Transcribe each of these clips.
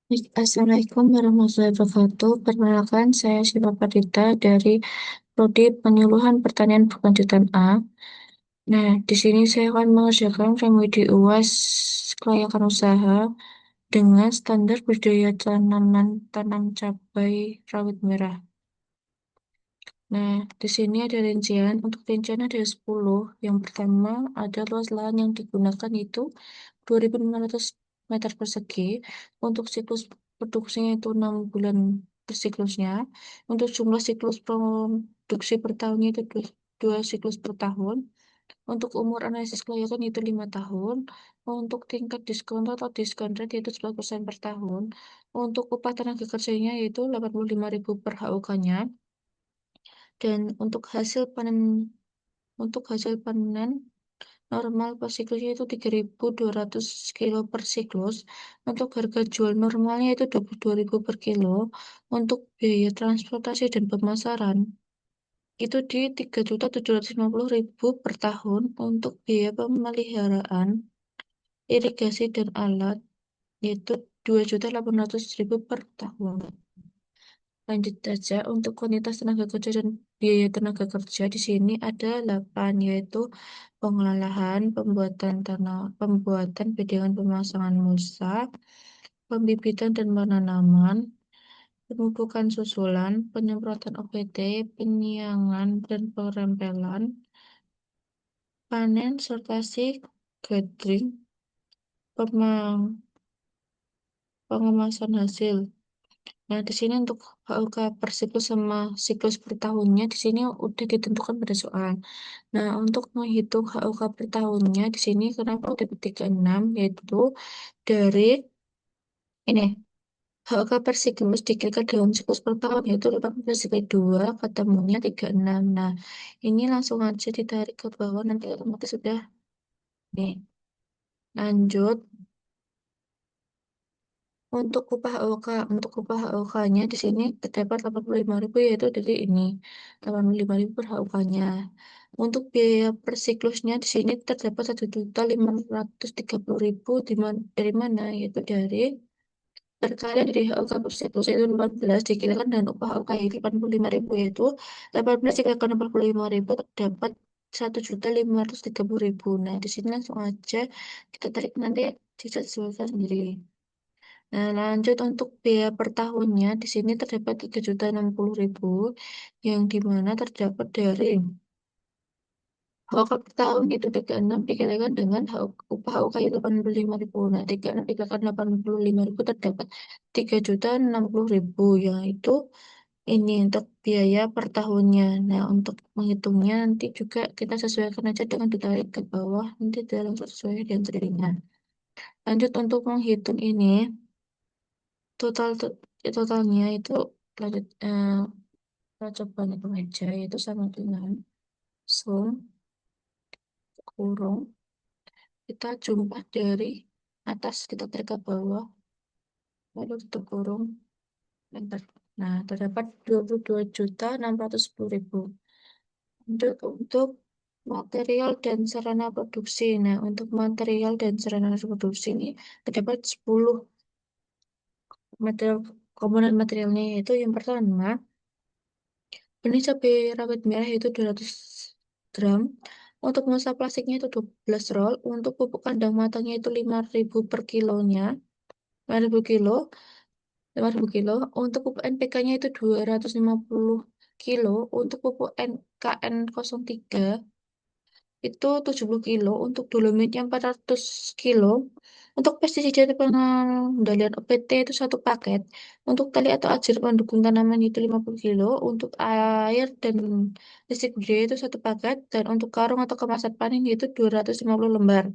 Assalamualaikum warahmatullahi wabarakatuh. Perkenalkan, saya Syifa Fadita dari Prodi Penyuluhan Pertanian Berkelanjutan A. Nah, di sini saya akan mengerjakan remedi UAS kelayakan usaha dengan standar budidaya tanaman tanam cabai rawit merah. Nah, di sini ada rincian. Untuk rincian ada 10. Yang pertama ada luas lahan yang digunakan itu 2.500 meter persegi. Untuk siklus produksinya itu 6 bulan per siklusnya. Untuk jumlah siklus produksi per tahunnya itu dua siklus per tahun. Untuk umur analisis kelayakan itu 5 tahun. Untuk tingkat diskon atau diskon rate yaitu 11% per tahun. Untuk upah tenaga kerjanya yaitu 85.000 per HUK-nya. Dan untuk hasil panen normal per siklusnya itu 3.200 kilo per siklus. Untuk harga jual normalnya itu 22.000 per kilo. Untuk biaya transportasi dan pemasaran itu di 3.750.000 per tahun. Untuk biaya pemeliharaan, irigasi dan alat yaitu 2.800.000 per tahun. Lanjut saja untuk kuantitas tenaga kerja dan biaya tenaga kerja di sini ada 8, yaitu pengolahan, pembuatan bedengan pemasangan mulsa, pembibitan dan penanaman, pemupukan susulan, penyemprotan OPT, penyiangan dan perempelan, panen, sortasi, gathering, pengemasan hasil. Nah, di sini untuk HUK per siklus sama siklus per tahunnya di sini udah ditentukan pada soal. Nah, untuk menghitung HUK per tahunnya di sini kenapa udah 36 yaitu dari ini HUK per siklus dikalikan dengan siklus per tahun yaitu 18 dikali 2 ketemunya 36. Nah, ini langsung aja ditarik ke bawah nanti otomatis sudah nih. Lanjut untuk upah HUK-nya di sini terdapat 85.000 yaitu dari ini 85.000 per HUK-nya. Untuk biaya per siklusnya di sini terdapat 1.530.000 dari mana? Yaitu dari perkalian dari HUK per siklus yaitu 18 dikalikan dengan upah HUK yaitu 85.000 yaitu 18 dikalikan 85.000 terdapat 1.530.000. Nah, di sini langsung aja kita tarik nanti disesuaikan sendiri. Nah, lanjut untuk biaya per tahunnya, di sini terdapat 3.060.000 yang dimana terdapat dari HUK per tahun itu 36 dikalikan dengan upah HUK itu 85.000. Nah, 36 dikalikan 85.000 terdapat 3.060.000 yaitu ini untuk biaya per tahunnya. Nah, untuk menghitungnya nanti juga kita sesuaikan aja dengan ditarik ke bawah nanti dalam sesuai dan sendirinya. Lanjut untuk menghitung ini total totalnya itu lanjut kita coba hitung aja yaitu sama dengan sum kurung kita jumlah dari atas kita tarik ke bawah lalu tutup kurung enter. Nah, terdapat 22.610.000 untuk material dan sarana produksi. Nah, untuk material dan sarana produksi ini terdapat 10 material komponen materialnya yaitu yang pertama benih cabai rawit merah itu 200 gram. Untuk mulsa plastiknya itu 12 roll. Untuk pupuk kandang matangnya itu 5.000 per kilonya. 5.000 kilo. 5.000 kilo. Untuk pupuk NPK-nya itu 250 kilo. Untuk pupuk NKN03 itu 70 kilo. Untuk dolomitnya 400 kilo. Untuk pestisida dan pengendalian OPT itu satu paket. Untuk tali atau ajir pendukung tanaman itu 50 kilo. Untuk air dan listrik budaya itu satu paket. Dan untuk karung atau kemasan panen itu 250 lembar.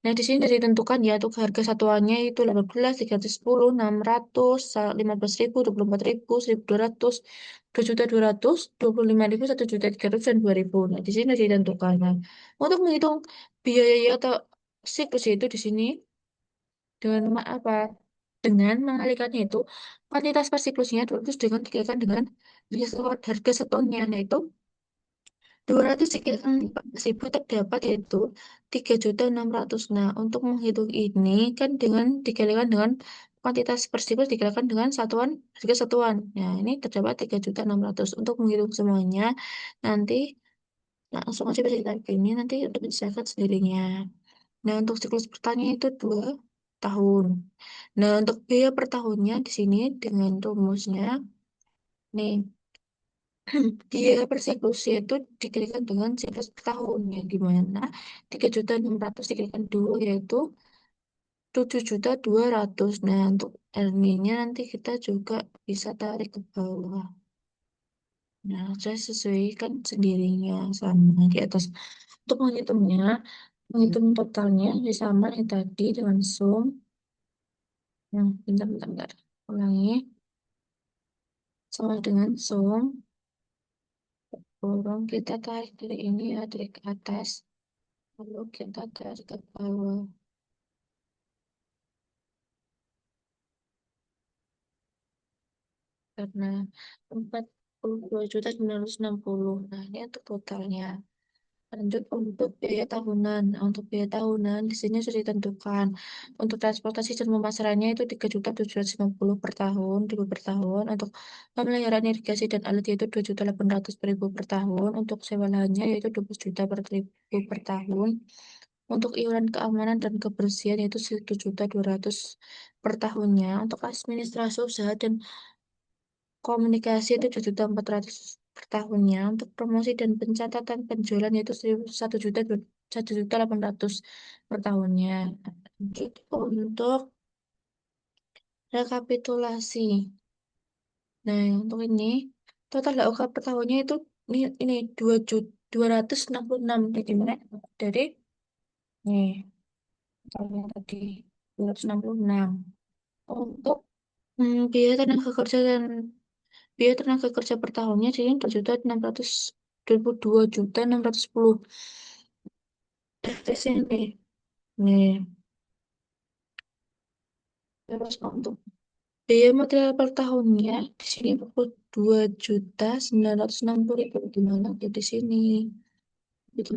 Nah, di sini sudah ditentukan ya untuk harga satuannya itu 18, 310, 600, 15.000, 24.000, 1.200, 2.200, 25.000, 1.300, dan 2.000. Nah, di sini sudah ditentukan. Nah, untuk menghitung biaya atau siklus itu di sini dengan apa? Dengan mengalihkannya itu kuantitas per siklusnya terus dengan dikalikan dengan harga satuannya, nah itu 214.000 terdapat yaitu 3.600.000. Nah, untuk menghitung ini kan dengan dikalikan dengan kuantitas per siklus dikalikan dengan satuan harga satuan. Nah, ini terdapat 3.600.000. Untuk menghitung semuanya nanti langsung aja bisa ditarik ini nanti untuk dicatat sendirinya. Nah, untuk siklus pertanian itu 2 tahun. Nah, untuk biaya per tahunnya di sini dengan rumusnya nih biaya per siklus yaitu dikalikan dengan siklus per tahun ya gimana 3.600.000 dikalikan 2 yaitu 7.200.000. Nah, untuk RN-nya nanti kita juga bisa tarik ke bawah. Nah, saya sesuaikan sendirinya sama di atas. Untuk menghitungnya, menghitung totalnya sama yang tadi dengan sum. Nah, bentar. Ulangi. Sama dengan sum. Kurang kita tarik dari ini ya, dari ke atas. Lalu kita tarik ke bawah. Karena 42.960. Nah, ini untuk totalnya. Lanjut untuk biaya tahunan. Nah, untuk biaya tahunan di sini sudah ditentukan. Untuk transportasi dan pemasarannya itu 3.750 per tahun, ribu per tahun. Untuk pemeliharaan irigasi dan alat yaitu 2.800.000 per tahun. Untuk sewa lahannya yaitu 12 juta per ribu per tahun. Untuk iuran keamanan dan kebersihan yaitu 1.200.000 per tahunnya. Untuk administrasi usaha dan komunikasi itu 7.400.000 per tahunnya. Untuk promosi dan pencatatan penjualan yaitu 1.800.000 per tahunnya. Lanjut untuk rekapitulasi. Nah, untuk ini total LOK per tahunnya itu ini 2.266 jadi mana dari nih tahunnya tadi 266 untuk biaya tenaga kerja per tahunnya jadi 2.610 di sini. Nih, terus untuk biaya material per tahunnya di sini 22.960.000 gimana di sini. Gitu.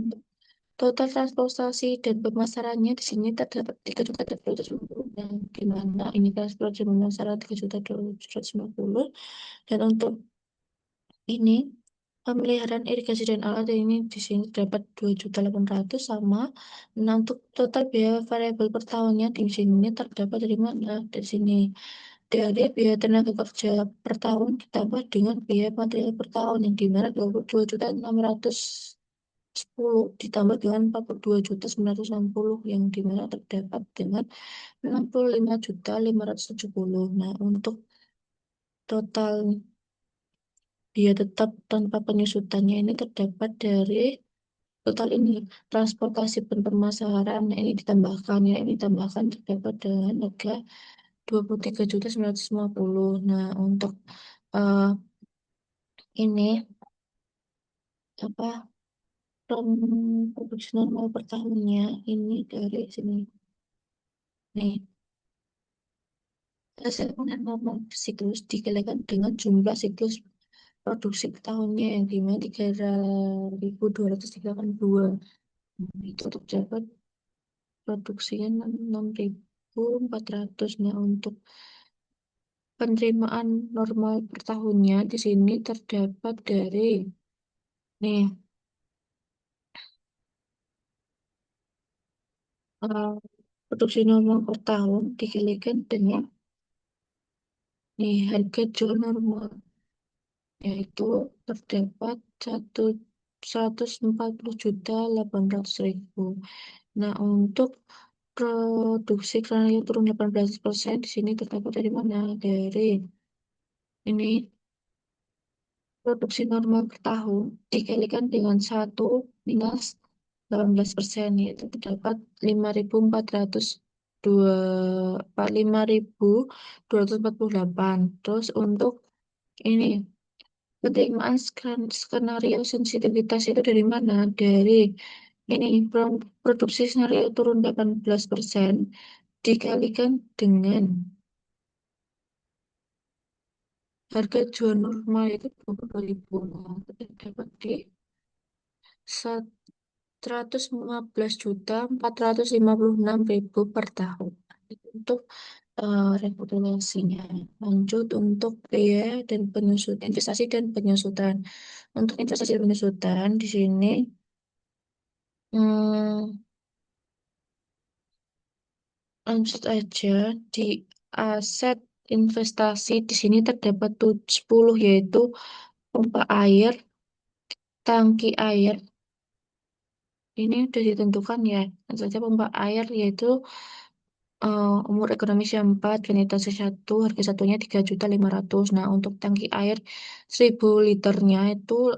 Total transportasi dan pemasarannya di sini terdapat 3.250. Dan gimana ini transport dan pemasaran 3.250 dan untuk ini pemeliharaan irigasi dan alat ini di sini dapat 2.800.000 sama. Nah, untuk total biaya variabel per tahunnya di sini terdapat dari mana? Dari sini. Dari biaya tenaga kerja per tahun ditambah dengan biaya material per tahun yang dimana 22.610 ditambah dengan 42.960 yang dimana terdapat dengan 65.570. Nah, untuk total biaya tetap tanpa penyusutannya ini terdapat dari total ini transportasi dan pemasaran. Nah, ini ditambahkan ya, ini ditambahkan terdapat dengan harga 23.950. Nah, untuk eh, ini apa produksi normal per tahunnya ini dari sini nih hasil panen normal siklus dikalikan dengan jumlah siklus produksi per tahunnya yang dimana 3.232. Itu untuk dapat produksinya 6.400. Nah, untuk penerimaan normal per tahunnya di sini terdapat dari nih eh, produksi normal per tahun dikalikan dengan nih harga jual normal yaitu terdapat 140.800.000. Nah, untuk produksi karena turun 18% di sini terdapat dari mana? Dari ini produksi normal per tahun dikalikan dengan 1 minus 18% yaitu terdapat 5.402 5.248. Terus untuk ini penerimaan skenario sensitivitas itu dari mana? Dari ini produksi skenario turun 18% dikalikan dengan harga jual normal itu 22.000. Nah, itu dapat di 115.456.000 per tahun. Itu untuk rekapitulasinya. Lanjut untuk biaya dan penyusutan, investasi dan penyusutan. Untuk investasi dan penyusutan di sini hmm, lanjut aja di aset investasi di sini terdapat 10 yaitu pompa air, tangki air. Ini sudah ditentukan ya. Tentu saja pompa air yaitu umur ekonomisnya 4, penetrasi 1, harga satunya 3.500.000. Nah, untuk tangki air 1.000 liternya itu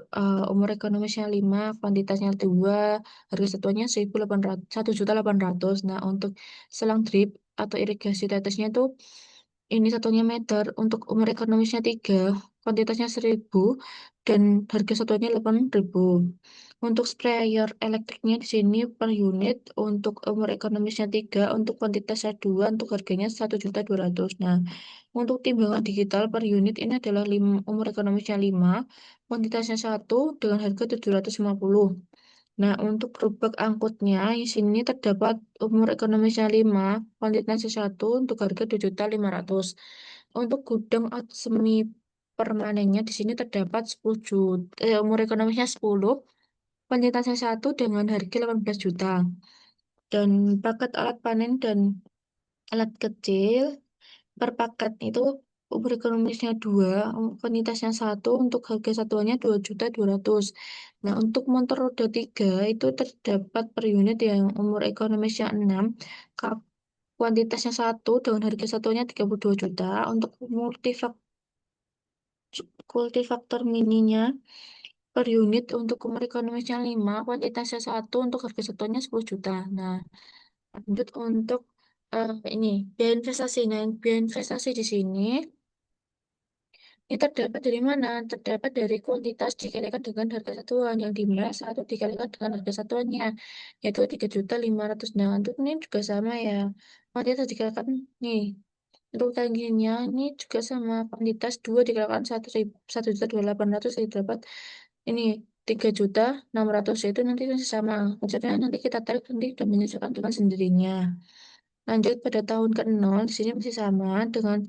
umur ekonomisnya 5, kuantitasnya 2, harga satuannya 1.800.000. Nah, untuk selang drip atau irigasi tetesnya itu ini satunya meter, untuk umur ekonomisnya 3, kuantitasnya 1.000, dan harga satuannya 8.000. Untuk sprayer elektriknya di sini per unit untuk umur ekonomisnya 3, untuk kuantitasnya 2, untuk harganya 1.200.000. Nah, untuk timbangan digital per unit ini adalah umur ekonomisnya 5, kuantitasnya 1 dengan harga 750. Nah, untuk gerobak angkutnya di sini terdapat umur ekonomisnya 5, kuantitasnya 1 untuk harga 2.500.000. Untuk gudang atau semi permanennya di sini terdapat 10 juta, umur ekonomisnya 10, kuantitasnya 1 dengan harga 18 juta. Dan paket alat panen dan alat kecil per paket itu umur ekonomisnya 2, kuantitasnya 1 untuk harga satuannya 2.200.000. Nah, untuk motor roda 3 itu terdapat per unit yang umur ekonomisnya 6, kuantitasnya 1 dengan harga satuannya 32 juta. Untuk kultivator mininya per unit untuk umur ekonomisnya 5, kuantitasnya 1 untuk harga satuannya 10 juta. Nah, lanjut untuk ini biaya investasi. Nah, biaya investasi di sini ini terdapat dari mana? Terdapat dari kuantitas dikalikan dengan harga satuan yang dimana satu dikalikan dengan harga satuannya yaitu 3.500.000. Nah, untuk ini juga sama ya. Kuantitas dikalikan nih. Untuk tangginya ini juga sama kuantitas 2 dikalikan 1.800.000 dapat ini 3.600.000 itu nanti masih sama. Maksudnya nanti kita tarik nanti sudah menyesuaikan dengan sendirinya. Lanjut pada tahun ke-0 di sini masih sama dengan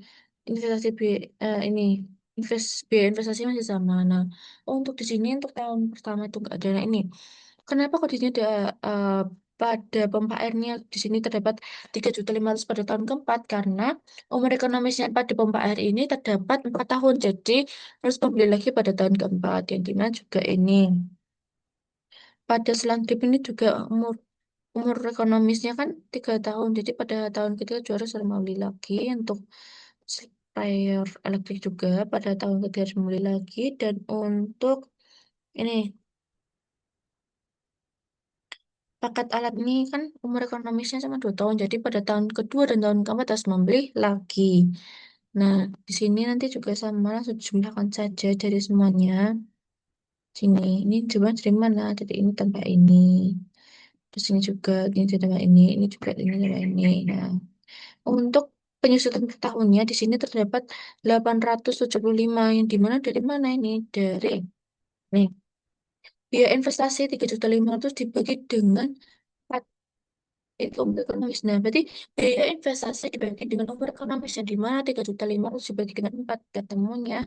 investasi ini biaya investasi masih sama. Nah, untuk di sini untuk tahun pertama itu enggak ada. Nah, ini kenapa kok di sini ada pada pompa airnya di sini terdapat 3.500.000 pada tahun keempat karena umur ekonomisnya pada pompa air ini terdapat 4 tahun. Jadi harus membeli lagi pada tahun keempat yang dimana juga ini pada selang drip ini juga umur umur ekonomisnya kan 3 tahun. Jadi pada tahun ketiga juara harus membeli lagi untuk sprayer elektrik juga pada tahun ketiga harus membeli lagi. Dan untuk ini paket alat ini kan umur ekonomisnya cuma 2 tahun. Jadi pada tahun kedua dan tahun keempat harus membeli lagi. Nah, di sini nanti juga sama langsung dijumlahkan saja dari semuanya. Sini, ini cuma dari mana? Jadi ini tambah ini. Terus ini juga tambah ini juga ini tambah ini. Nah, untuk penyusutan per tahunnya di sini terdapat 875 yang dimana dari mana ini? Dari nih, biaya investasi 3.500.000 dibagi dengan 4 itu umur ekonomis. Nah, berarti biaya investasi dibagi dengan umur ekonomis yang dimana 3.500.000 dibagi dengan 4 ketemunya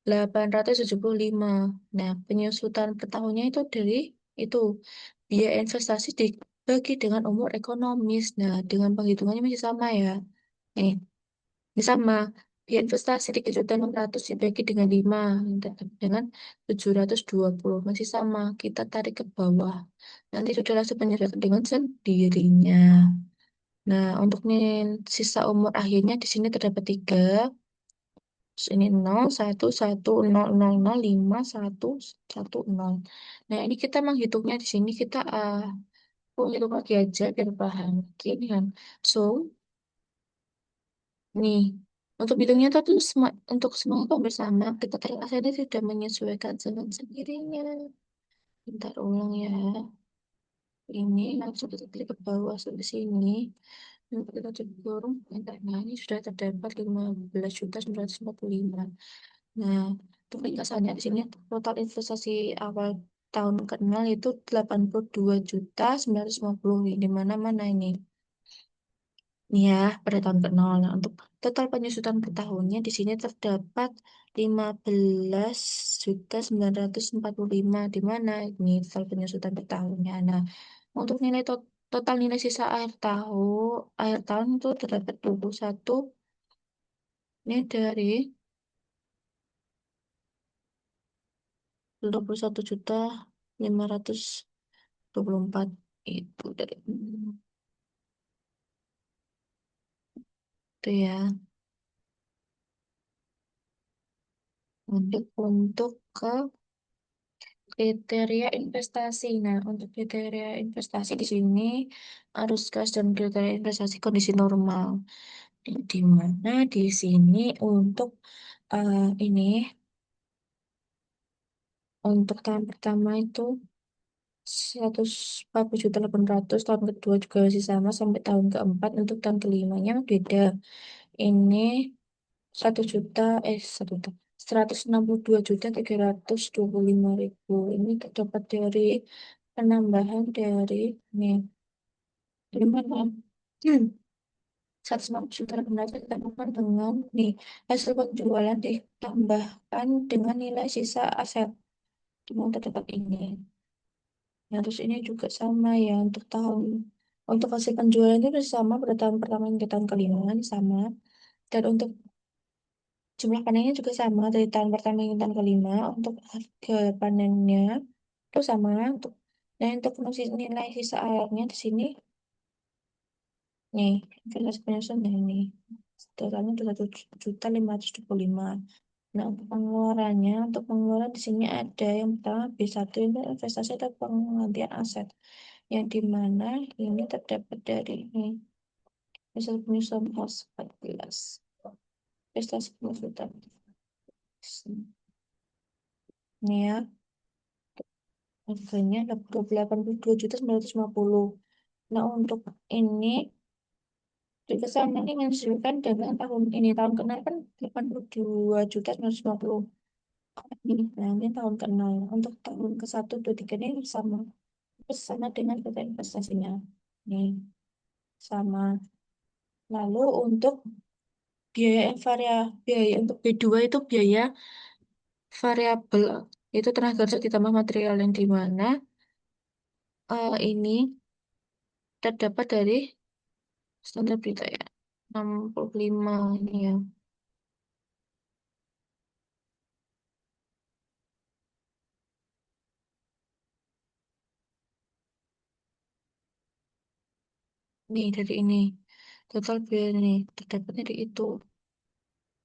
875. Nah, penyusutan per tahunnya itu dari itu biaya investasi dibagi dengan umur ekonomis. Nah, dengan penghitungannya masih sama ya. Nih, ini sama. Biaya investasi 3.600.000 dibagi dengan 5 dengan 720 masih sama. Kita tarik ke bawah. Nanti sudah langsung menyelesaikan dengan sendirinya. Nah, untuk nih sisa umur akhirnya di sini terdapat 3. Terus ini 0, 1, 1, 0, 0, 0, 5, 1, 1, 0. Nah, ini kita menghitungnya di sini kita hitung lagi aja biar paham. Oke, ini kan. So, nih, untuk hitungnya tuh untuk semua itu bersama, kita tarik asalnya sudah menyesuaikan dengan sendirinya. Bentar ulang ya. Ini langsung kita tarik ke bawah sampai sini. Nanti kita cebur. Nah, ini sudah terdapat 15.945. Nah, untuk ringkasannya di sini total investasi awal tahun ke-0 itu 82.950. Di mana-mana ini. Nih ya, pada tahun ke-0. Nah, untuk total penyusutan per tahunnya di sini terdapat 15.945. Di mana ini total penyusutan per tahunnya. Nah, untuk nilai total nilai sisa akhir tahun itu terdapat 21. Ini dari 21.524 itu dari itu ya. Untuk ke kriteria investasi. Nah, untuk kriteria investasi di sini arus kas dan kriteria investasi kondisi normal. Di mana di sini ini untuk tahun pertama itu 140.800, tahun kedua juga masih sama sampai tahun keempat. Untuk tahun kelimanya beda. Ini 1 juta, 162.325.000. Ini terdapat dari penambahan dari nih, dari mana? 160 juta benar ditambahkan dengan nih hasil penjualan ditambahkan dengan nilai sisa aset dengan terdapat ini. Nah, terus ini juga sama ya untuk hasil penjualan itu masih sama pada tahun pertama hingga tahun kelima ini sama. Dan untuk jumlah panennya juga sama dari tahun pertama hingga tahun kelima. Untuk harga panennya itu sama untuk untuk nilai sisa airnya di sini nih jelas penyusun nah ini totalnya 21.525. Nah, untuk pengeluaran di sini ada yang pertama B1 itu investasi atau penggantian aset yang dimana ini terdapat dari ini misal penyusun pos 14 investasi pengusutan ini ya harganya 88.950. Nah, untuk ini juga sama ini menyesuaikan dengan tahun ini tahun kena kan 82.950 ini. Nah, ini tahun ke-0. Untuk tahun ke-1, 2, 3 ini sama. Terus sama dengan kita investasinya. Nih, sama. Lalu untuk biaya untuk B2 itu biaya variabel. Itu tenaga kerja ditambah material yang di mana ini terdapat dari standar berita ya. 65 ini ya. Nih dari ini. Total biaya ini terdapatnya di itu.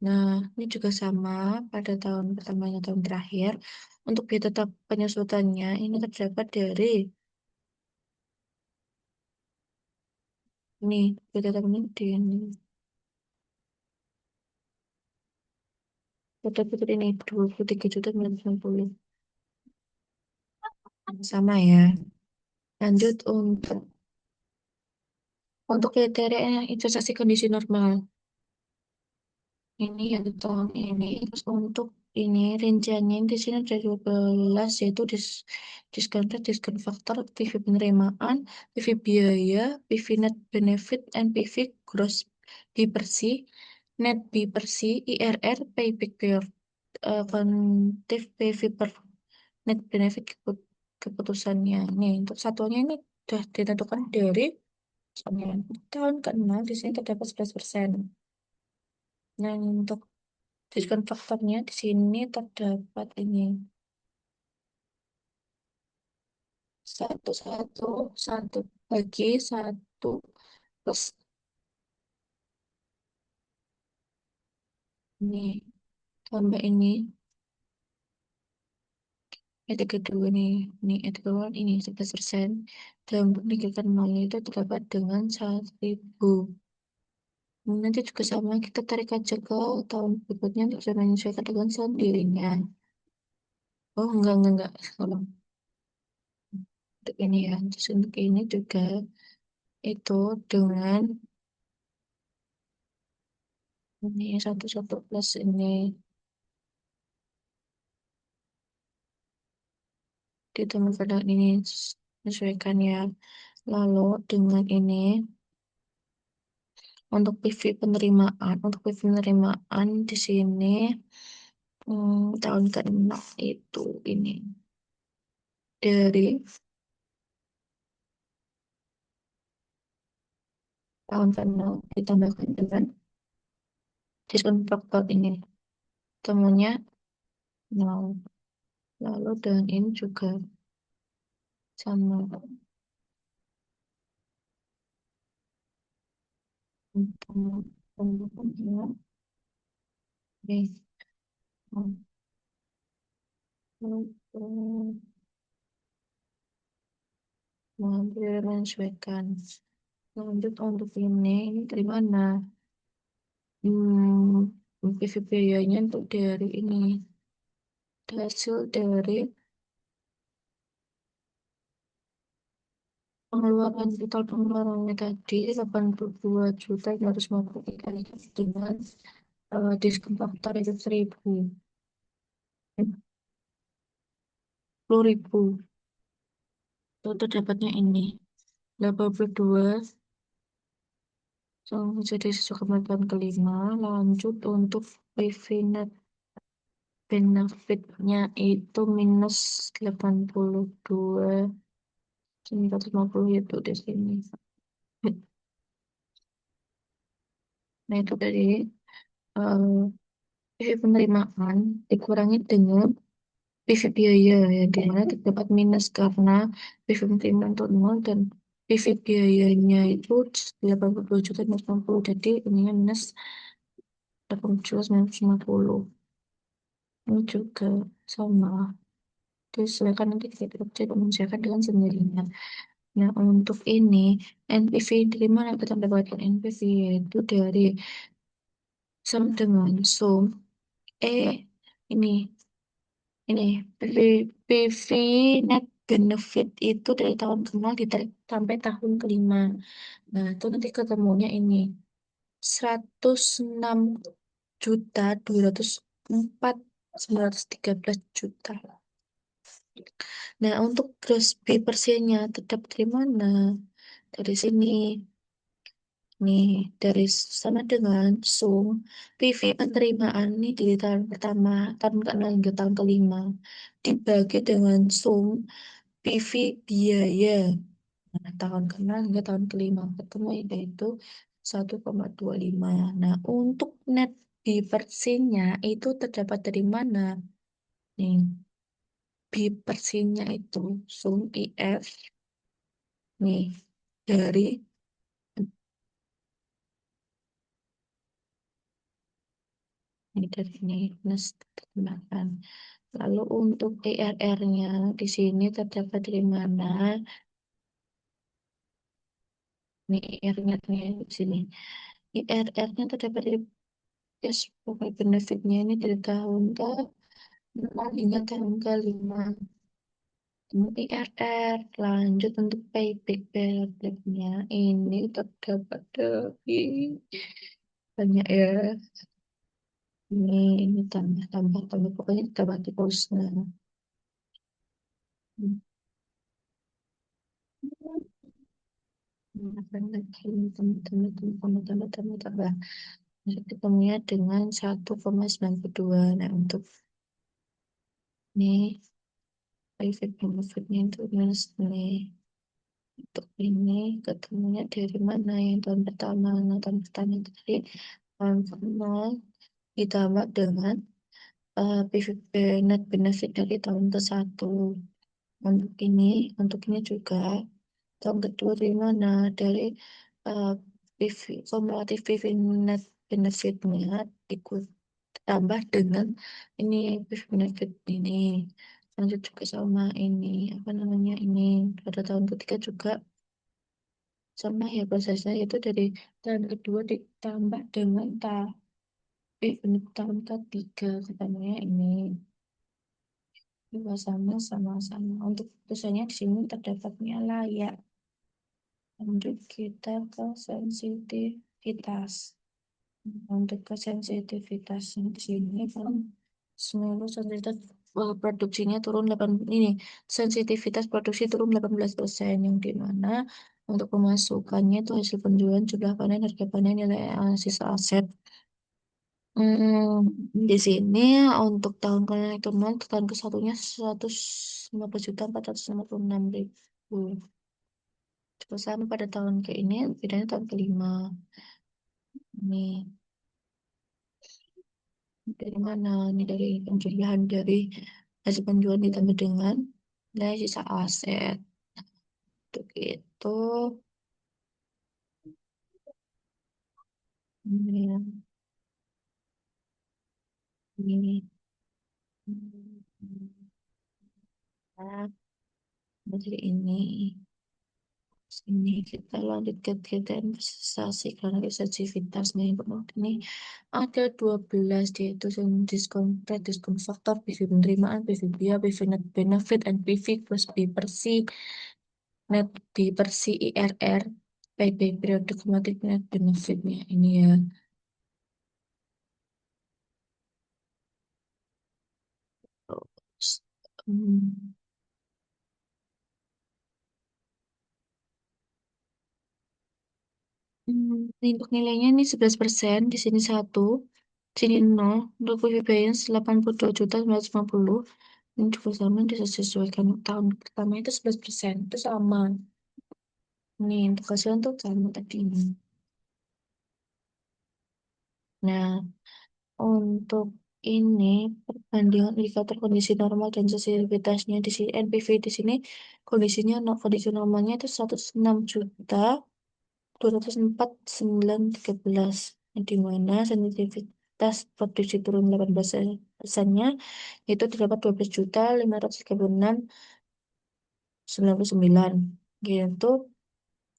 Nah, ini juga sama pada tahun pertamanya tahun terakhir. Untuk biaya tetap penyusutannya ini terdapat dari ini biaya tetap ini di ini. Terdapat ini 23.990. Sama ya. Lanjut untuk kriteria investasi kondisi normal. Ini yang tahun ini. Terus untuk ini rinciannya di sini ada 12 yaitu diskon rate, diskon faktor, PV penerimaan, PV biaya, PV net benefit, NPV gross B per C, net B per C, IRR, payback period, kontif PV per net benefit keputusannya. Nih untuk satuannya ini sudah ditentukan dari tahun ke-6 di sini terdapat 11%. Nah, untuk diskon faktornya di sini terdapat ini satu satu satu bagi satu plus ini tambah ini kedua nih ini kedua ini 11%. Dan meningkatkan nolnya itu terdapat dengan 1.000. Nanti juga sama kita tarik aja ke tahun berikutnya untuk bisa menyesuaikan dengan sendirinya. Oh enggak kalau untuk ini ya terus untuk ini juga itu dengan ini satu satu plus ini ditemukan dengan ini sesuaikan ya. Lalu dengan ini untuk PV penerimaan di sini tahun ke-6 itu ini dari tahun ke-6 ditambahkan dengan diskon faktor ini temunya 0. Lalu dengan ini juga sama untuk pembukunya ini untuk mengambil menyesuaikan. Lanjut untuk ini dari mana? PV biayanya untuk dari ini hasil dari pengeluaran total pengeluarannya tadi 82.553 dengan diskon faktor itu 10.000 itu terdapatnya ini 82 jadi sesuai kebutuhan kelima. Lanjut untuk PV net benefitnya itu minus 82.950 itu di sini. Nah itu dari eh, PV penerimaan dikurangi dengan PV biaya ya, di mana terdapat minus karena PV penerimaan untuk 0 dan PV biayanya itu 82.950, jadi ininya minus 80.950. Ini juga sama disesuaikan, nanti kita bisa menyesuaikan dengan sendirinya. Nah untuk ini NPV dari mana kita mendapatkan NPV, yaitu dari sama dengan sum ini ini PV, PV net benefit itu dari tahun ke-0 ditarik sampai tahun ke-5. Nah, itu nanti ketemunya ini 106.204.913 juta. Nah, untuk gross pay persennya terdapat dari mana? Dari sini. Nih, dari sama dengan sum PV penerimaan ini di tahun pertama, tahun ke-6 hingga tahun ke-5 dibagi dengan sum PV biaya. Nah, tahun ke-6 hingga tahun ke-5 ketemu yaitu 1,25. Nah, untuk net B/C-nya itu terdapat dari mana? Nih, B/C-nya itu sum IF nih dari ini dari ini minus tambahkan. Lalu untuk IRR-nya di sini terdapat dari mana? Ini IRR-nya di sini. IRR-nya terdapat dari cash flow benefitnya ini dari tahun ke-6 hingga tahun ke-5. IRR lanjut untuk payback periodnya ini terdapat dari banyak ya. Ini tambah pokoknya tambah terusnya. Tambah. Jadi ketemunya dengan 1,92. Nah, untuk ini private benefitnya itu minus nih. Untuk ini ketemunya dari mana yang tahun pertama? Nah, tahun pertama itu dari tahun pertama ditambah dengan PVP net benefit dari tahun ke-1. Untuk ini juga tahun kedua dari mana? Dari uh, PV, kumulatif PV net benefitnya ikut tambah dengan ini PV benefit ini. Lanjut juga sama ini apa namanya ini pada tahun ketiga juga sama ya prosesnya, itu dari tahun kedua ditambah dengan tahun ketiga ketemunya ini juga sama-sama. Untuk putusannya di sini terdapatnya layak. Lanjut kita ke sensitivitas. Untuk ke sensitivitasnya di sini kan seluruh sensitivitas produksinya turun 8 ini sensitivitas produksi turun 18% yang di mana untuk pemasukannya itu hasil penjualan jumlah panen harga panen nilai sisa aset. Di sini untuk tahun kalian itu nol, tahun ke satunya 115.456.000. Terus sama pada tahun ke ini bedanya tahun kelima. Ini dari mana? Ini dari penjualan dari hasil penjualan ditambah dengan nilai sisa aset. Untuk itu, ini, nah, jadi ini, ini kita lanjut ke kita investasi karena sensitivitas nih. Ini ada 12 yaitu diskon rate, diskon faktor, PV penerimaan, PV biaya, PV net benefit, NPV plus B per C, net B per C IRR, PB periode kumulatif net benefitnya ini ya. Terus, hmm, untuk nilainya ini 11%, di sini satu, di sini 0, untuk PV Balance 82.950. Ini juga sama disesuaikan tahun pertama itu 11%, itu sama. Nih, untuk hasilnya tuh sama tadi ini. Nah, untuk ini perbandingan indikator kondisi normal dan sensitivitasnya di sini NPV di sini kondisinya kondisi normalnya itu 106.204.913 di mana sensitivitas produksi turun 18%-nya itu terdapat 12.536.99 gitu.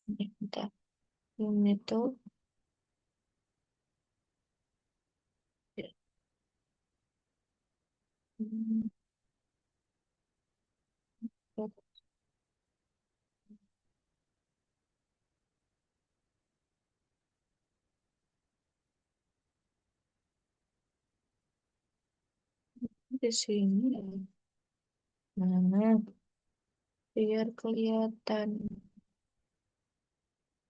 Bentar. Ini tuh ya, hmm, di sini ya. Nah, biar kelihatan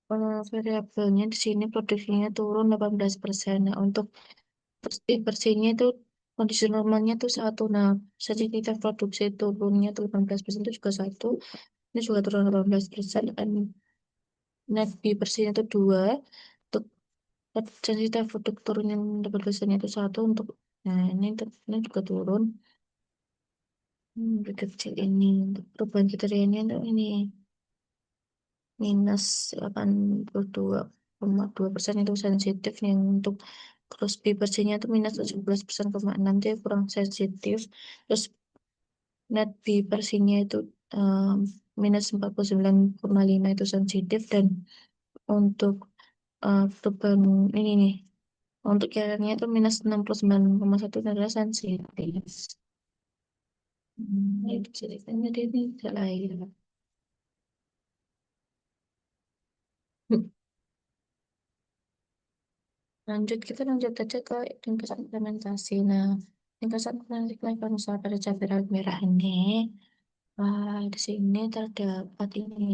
variabelnya di sini produksinya turun 18%. Nah, untuk bersihnya itu kondisi normalnya itu satu. Nah, sensitivitas produksi turunnya itu 18% itu juga satu. Ini juga turun 18%. Dan net B bersihnya itu dua. Untuk sensitivitas produk turun yang 18% itu satu. Untuk nah ini juga turun. Lebih kecil ini. Untuk perubahan kriterianya itu ini minus 82,2% itu sensitif yang untuk cross bersihnya itu minus 17,6 dia kurang sensitif. Terus net B bersihnya itu um, minus 49,5 itu sensitif. Dan untuk perubahan ini nih untuk carrier itu minus 69,1 adalah sensitif. Itu ceritanya dia ini tidak lain. Lanjut, kita lanjut aja ke ringkasan implementasi. Nah, ringkasan implementasi usaha pada cabai rawit merah ini. Di sini terdapat ini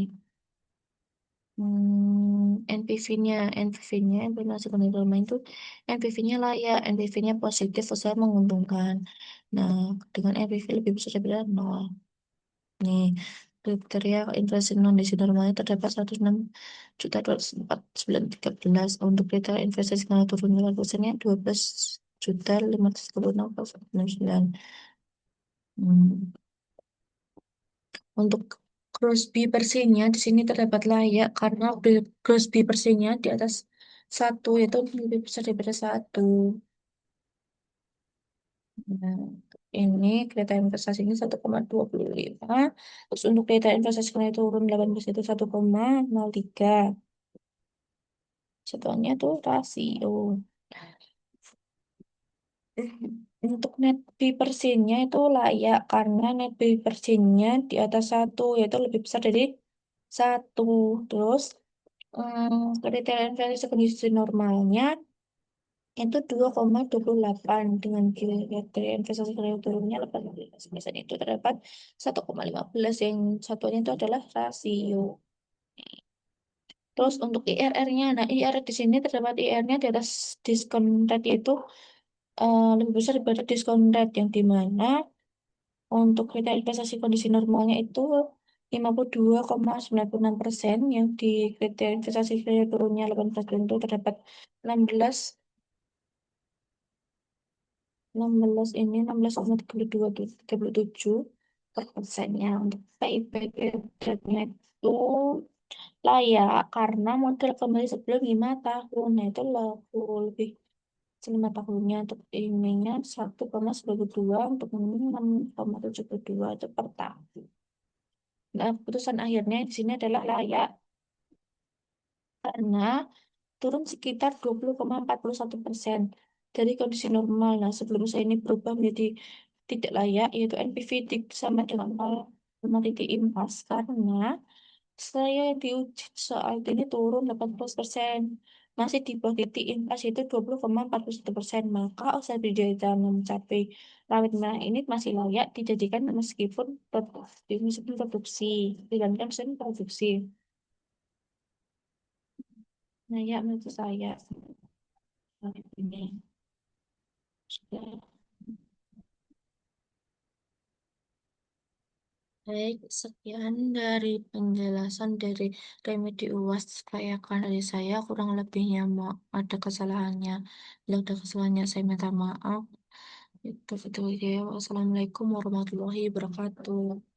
NPV-nya, NPV-nya implementasi penerimaan itu NPV-nya layak, NPV-nya positif, usaha menguntungkan. Nah, dengan NPV lebih besar daripada nol. Nih, kriteria inflasi non desi normalnya terdapat 106.204.913. Untuk kriteria investasi skala turun 8%-nya 12.536.99. Hmm. Untuk Crosby bersihnya di sini terdapat layak karena Crosby bersihnya di atas satu itu lebih besar daripada satu. Nah, ini kereta investasi ini 1,25. Terus untuk kereta investasi yang turun 18 itu 1,03. Satuannya tuh rasio. Untuk net fee per scene-nya itu layak karena net fee per scene-nya di atas satu yaitu lebih besar dari satu. Terus kriteria investasi kondisi normalnya itu 2,28 dengan kriteria investasi nilai turunnya 18%. Itu terdapat 1,15 yang satunya itu adalah rasio. Terus untuk IRR-nya, nah IRR di sini terdapat IRR-nya di atas diskon rate yaitu lebih besar daripada diskon rate yang dimana untuk kriteria investasi kondisi normalnya itu 52,96% yang di kriteria investasi kriteria turunnya 18 itu terdapat 16 16 ini 16,37 per persennya. Untuk PIB rate-nya itu layak karena modal kembali sebelum 5 tahun. Nah, itu lebih 5 tahunnya untuk ininya 1,92 untuk ini 6,72 itu per tahun. Nah, keputusan akhirnya di sini adalah layak karena turun sekitar 20,41% dari kondisi normal. Nah, sebelum saya ini berubah menjadi tidak layak, yaitu NPV sama dengan 0,5 impas. Karena saya diuji soal ini turun 18%. Masih di bawah titik impas itu 20,41%. Maka usaha budidaya mencapai rawit merah ini masih layak dijadikan meskipun produksi. Dibandingkan mesin produksi. Nah, ya menurut saya ini. Baik, sekian dari penjelasan dari Remedi UAS kelayakan dari saya. Kurang lebihnya mau ada kesalahannya. Bila ada kesalahannya saya minta maaf. Itu ya. Wassalamualaikum warahmatullahi wabarakatuh.